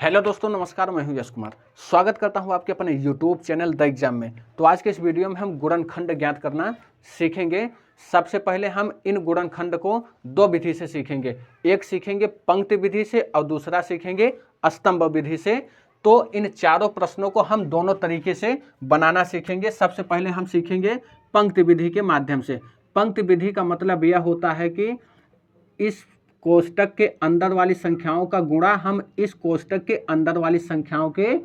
Hello दोस्तों, नमस्कार। मैं हूं यश कुमार। स्वागत करता हूं आपके अपने यूट्यूब चैनल द एग्जाम में। तो आज के इस वीडियो में हम गुणनखंड ज्ञात करना सीखेंगे। सबसे पहले हम इन गुणनखंड को दो विधि से सीखेंगे। एक सीखेंगे पंक्ति विधि से और दूसरा सीखेंगे स्तंभ विधि से। तो इन चारों प्रश्नों को हम दोनों तरीके से बनाना सीखेंगे। सबसे पहले हम सीखेंगे पंक्ति विधि के माध्यम से। पंक्ति विधि का मतलब यह होता है कि इस कोष्टक के अंदर वाली संख्याओं का गुणा हम इस कोष्टक के अंदर वाली संख्याओं के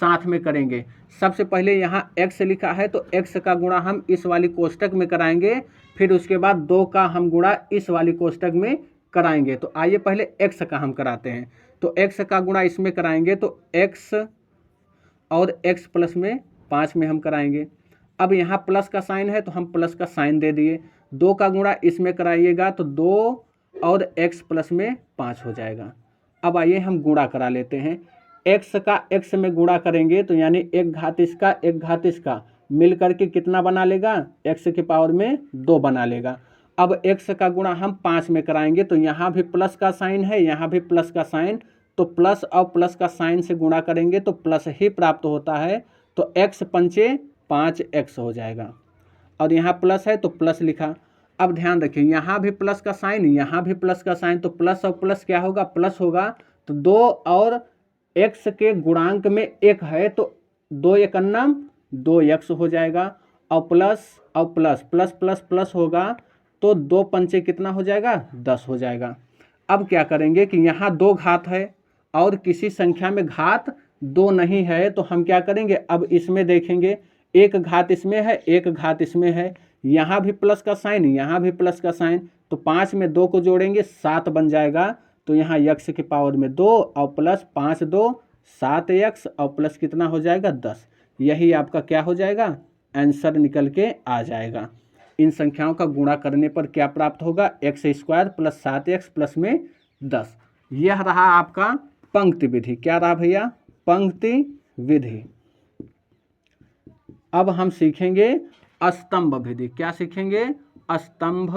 साथ में करेंगे। सबसे पहले यहाँ x लिखा है तो x का गुणा हम इस वाली कोष्टक में कराएंगे, फिर उसके बाद 2 का हम गुणा इस वाली कोष्टक में कराएंगे। तो आइए पहले x का हम कराते हैं। तो x का गुणा इसमें कराएंगे तो x और x प्लस में 5 में हम कराएंगे। अब यहाँ प्लस का साइन है तो हम प्लस का साइन दे दिए। 2 का गुणा इसमें कराइएगा तो 2 और x प्लस में 5 हो जाएगा। अब आइए हम गुणा करा लेते हैं। x का x में गुणा करेंगे तो यानी एक घात इसका मिल करके कितना बना लेगा, x की पावर में 2 बना लेगा। अब x का गुणा हम 5 में कराएंगे तो यहाँ भी प्लस का साइन है, यहाँ भी प्लस का साइन, तो प्लस और प्लस का साइन से गुणा करेंगे तो प्लस ही प्राप्त होता है। तो x पंचे 5x हो जाएगा और यहाँ प्लस है तो प्लस लिखा। अब ध्यान रखिए, यहाँ भी प्लस का साइन, यहाँ भी प्लस का साइन, तो प्लस और प्लस क्या होगा, प्लस होगा। तो 2 और x के गुणांक में 1 है तो 2 एकन्नम 2x हो जाएगा। और प्लस और प्लस प्लस प्लस प्लस होगा तो 2 पंचे कितना हो जाएगा, 10 हो जाएगा। अब क्या करेंगे कि यहाँ 2 घात है और किसी संख्या में घात 2 नहीं है तो हम क्या करेंगे, अब इसमें देखेंगे, एक घात इसमें है, एक घात इसमें है, यहाँ भी प्लस का साइन, यहाँ भी प्लस का साइन, तो 5 में 2 को जोड़ेंगे 7 बन जाएगा। तो यहाँ x की पावर में 2 और प्लस 5 2 7x और प्लस कितना हो जाएगा, 10। यही आपका क्या हो जाएगा, आंसर निकल के आ जाएगा। इन संख्याओं का गुणा करने पर क्या प्राप्त होगा, x² प्लस 7x प्लस में 10। यह रहा आपका पंक्ति विधि। क्या रहा भैया, पंक्ति विधि। अब हम सीखेंगे स्तंभ विधि। क्या सीखेंगे, स्तंभ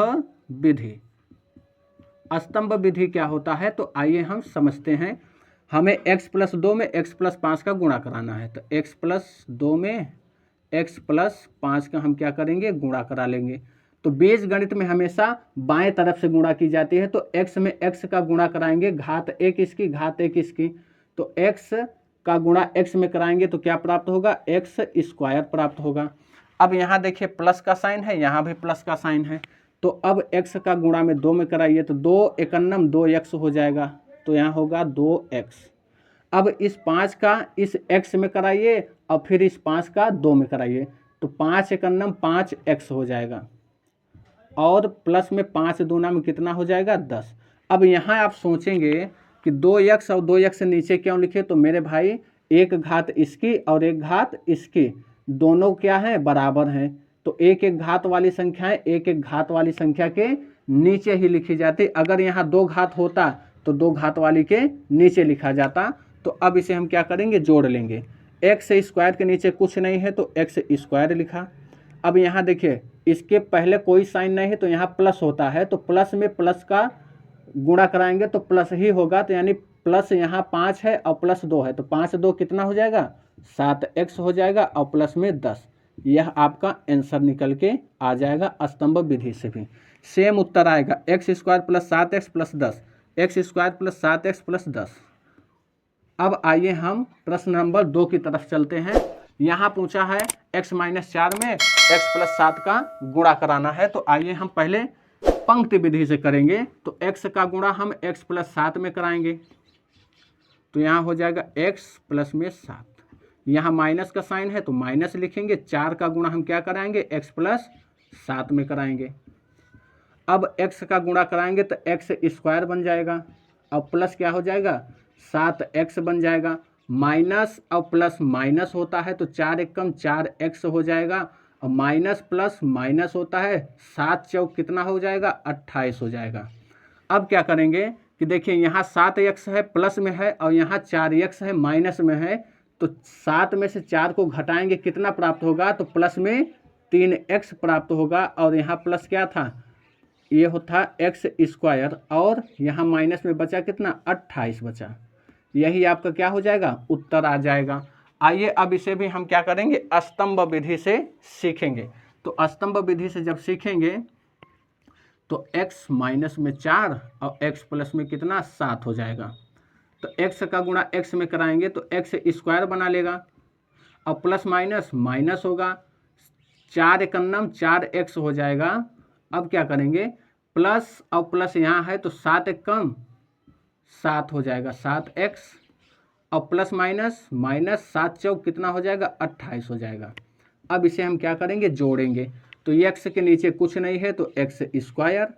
विधि। स्तंभ विधि क्या होता है तो आइए हम समझते हैं। हमें x प्लस 2 में x प्लस 5 का गुणा कराना है तो x प्लस 2 में x प्लस 5 का हम क्या करेंगे, गुणा करा लेंगे। तो बीज गणित में हमेशा बाएं तरफ से गुणा की जाती है तो x में x का गुणा कराएंगे, घात 1 इसकी, घात 1 इसकी, तो x का गुणा x में कराएंगे तो क्या प्राप्त होगा, x² प्राप्त होगा। अब यहाँ देखिए प्लस का साइन है, यहाँ भी प्लस का साइन है, तो अब x का गुणा में 2 में कराइए तो 2 एकन्नम 2x हो जाएगा, तो यहाँ होगा 2x। अब इस 5 का इस x में कराइए और फिर इस 5 का 2 में कराइए तो 5 एकन्नम 5x हो जाएगा और प्लस में 5 दूना में कितना हो जाएगा, 10। अब यहाँ आप सोचेंगे कि 2x और 2x से नीचे क्यों लिखे, तो मेरे भाई एक घात इसकी और एक घात इसकी दोनों क्या है, बराबर हैं। तो एक एक घात वाली संख्याएं एक एक घात वाली संख्या के नीचे ही लिखी जाती। अगर यहाँ 2 घात होता तो 2 घात वाली के नीचे लिखा जाता। तो अब इसे हम क्या करेंगे, जोड़ लेंगे। x² के नीचे कुछ नहीं है तो x² लिखा। अब यहाँ देखिए इसके पहले कोई साइन नहीं है तो यहाँ प्लस होता है तो प्लस में प्लस का गुणा कराएंगे तो प्लस ही होगा, तो यानी प्लस यहाँ 5 है और प्लस 2 है तो 5 2 कितना हो जाएगा, 7x हो जाएगा और प्लस में 10। यह आपका आंसर निकल के आ जाएगा स्तंभ विधि से भी। सेम उत्तर आएगा x² plus 7x plus 10, x² plus 7x plus 10। अब आइए हम प्रश्न नंबर 2 की तरफ चलते हैं। यहाँ पूछा है x - 4 में x प्लस 7 का गुणा कराना है। तो आइए हम पहले पंक्ति विधि से करेंगे। तो x का गुणा हम x प्लस 7 में कराएंगे तो यहाँ हो जाएगा x प्लस में 7। यहाँ माइनस का साइन है तो माइनस लिखेंगे। 4 का गुणा हम क्या कराएंगे, x प्लस 7 में कराएंगे। अब x का गुणा कराएंगे तो x² बन जाएगा और प्लस क्या हो जाएगा, 7x बन जाएगा। माइनस और प्लस माइनस होता है तो 4 एकम 4x हो जाएगा और माइनस प्लस माइनस होता है 7 चौक कितना हो जाएगा, 28 हो जाएगा। अब क्या करेंगे कि देखिए यहाँ 7x है प्लस में है और यहाँ 4x है माइनस में है, तो 7 में से 4 को घटाएंगे कितना प्राप्त होगा, तो प्लस में 3x प्राप्त होगा। और यहाँ प्लस क्या था, ये होता x² और यहाँ माइनस में बचा कितना, 28 बचा। यही आपका क्या हो जाएगा, उत्तर आ जाएगा। आइए अब इसे भी हम क्या करेंगे, स्तंभ विधि से सीखेंगे। तो स्तंभ विधि से जब सीखेंगे तो x माइनस में 4 और x प्लस में कितना 7 हो जाएगा। तो x का गुणा x में कराएंगे तो x स्क्वायर बना लेगा और प्लस माइनस माइनस होगा, 4 एकन्नम 4x हो जाएगा। अब क्या करेंगे, प्लस और प्लस यहाँ है तो 7 एक कम 7 हो जाएगा 7x और प्लस माइनस माइनस 7 चौक कितना हो जाएगा 28 हो जाएगा। अब इसे हम क्या करेंगे, जोड़ेंगे। तो x के नीचे कुछ नहीं है तो x स्क्वायर।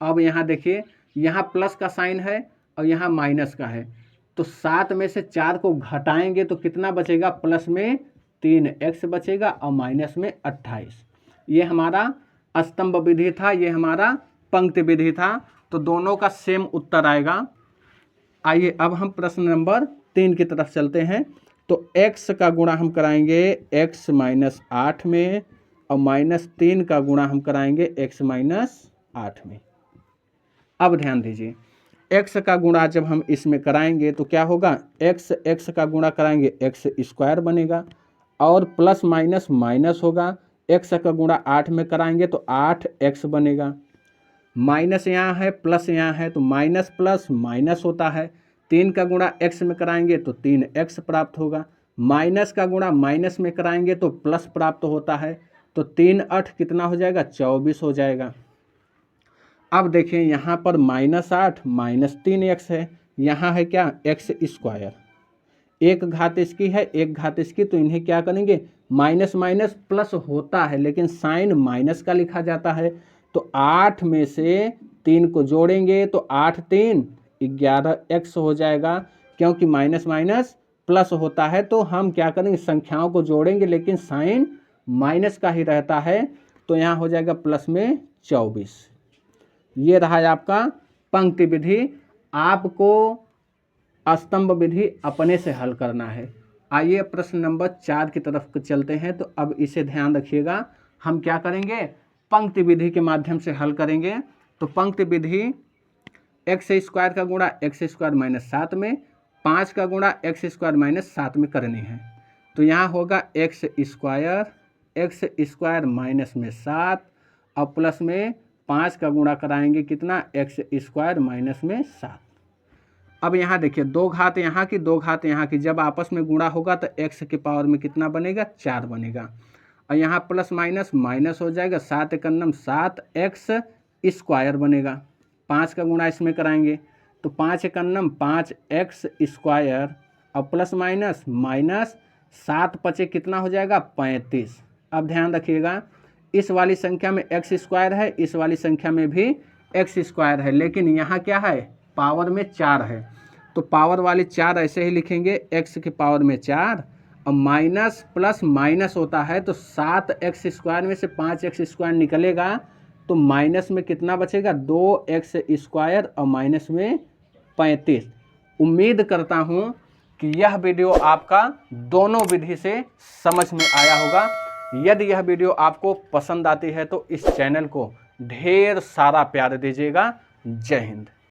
अब यहाँ देखिए, यहाँ प्लस का साइन है और यहाँ माइनस का है, तो 7 में से 4 को घटाएंगे तो कितना बचेगा, प्लस में 3x बचेगा और माइनस में 28। ये हमारा स्तंभ विधि था, ये हमारा पंक्ति विधि था। तो दोनों का सेम उत्तर आएगा। आइए अब हम प्रश्न नंबर 3 की तरफ चलते हैं। तो x का गुणा हम कराएंगे x माइनस 8 में और माइनस 3 का गुणा हम कराएंगे x माइनस 8 में। अब ध्यान दीजिए, x का गुणा जब हम इसमें कराएंगे तो क्या होगा, x का गुणा कराएंगे x स्क्वायर बनेगा और प्लस माइनस माइनस होगा। x का गुणा 8 में कराएंगे तो 8x बनेगा। माइनस यहाँ है प्लस यहाँ है तो माइनस प्लस माइनस होता है। 3 का गुणा x में कराएंगे तो 3x प्राप्त होगा। माइनस का गुणा माइनस में कराएंगे तो प्लस प्राप्त होता है। तो 3 8 कितना हो जाएगा, 24 हो जाएगा। अब देखिए यहाँ पर -8 माइनस 3x है, यहाँ है क्या x स्क्वायर, एक घात इसकी है एक घात इसकी, तो इन्हें क्या करेंगे, माइनस माइनस प्लस होता है लेकिन साइन माइनस का लिखा जाता है। तो 8 में से 3 को जोड़ेंगे तो 8 3 11x हो जाएगा, क्योंकि माइनस माइनस प्लस होता है। तो हम क्या करेंगे, संख्याओं को जोड़ेंगे लेकिन साइन माइनस का ही रहता है। तो यहाँ हो जाएगा प्लस में 24। ये रहा आपका पंक्ति विधि। आपको स्तंभ विधि अपने से हल करना है। आइए प्रश्न नंबर 4 की तरफ चलते हैं। तो अब इसे ध्यान रखिएगा, हम क्या करेंगे, पंक्ति विधि के माध्यम से हल करेंगे। तो पंक्ति विधि x स्क्वायर का गुणा x स्क्वायर माइनस 7 में, 5 का गुणा x स्क्वायर माइनस 7 में करनी है। तो यहाँ होगा x स्क्वायर माइनस में 7 और प्लस में 5 का गुणा कराएंगे कितना, x स्क्वायर माइनस में 7। अब यहाँ देखिए, 2 घात यहाँ की 2 घात यहाँ की, जब आपस में गुणा होगा तो x के पावर में कितना बनेगा, 4 बनेगा। और यहाँ प्लस माइनस माइनस हो जाएगा, 7 एकन्नम 7x स्क्वायर बनेगा। 5 का गुणा इसमें कराएंगे तो 5 एकन्नम 5x स्क्वायर और प्लस माइनस माइनस 7 पचे कितना हो जाएगा, 35। अब ध्यान रखिएगा, इस वाली संख्या में x स्क्वायर है, इस वाली संख्या में भी x स्क्वायर है, लेकिन यहाँ क्या है, पावर में 4 है। तो पावर वाली 4 ऐसे ही लिखेंगे, x के पावर में 4 और माइनस प्लस माइनस होता है। तो 7x स्क्वायर में से 5x स्क्वायर निकलेगा तो माइनस में कितना बचेगा, 2x स्क्वायर और माइनस में 35। उम्मीद करता हूँ कि यह वीडियो आपका दोनों विधि से समझ में आया होगा। यदि यह वीडियो आपको पसंद आती है तो इस चैनल को ढेर सारा प्यार दीजिएगा। जय हिंद।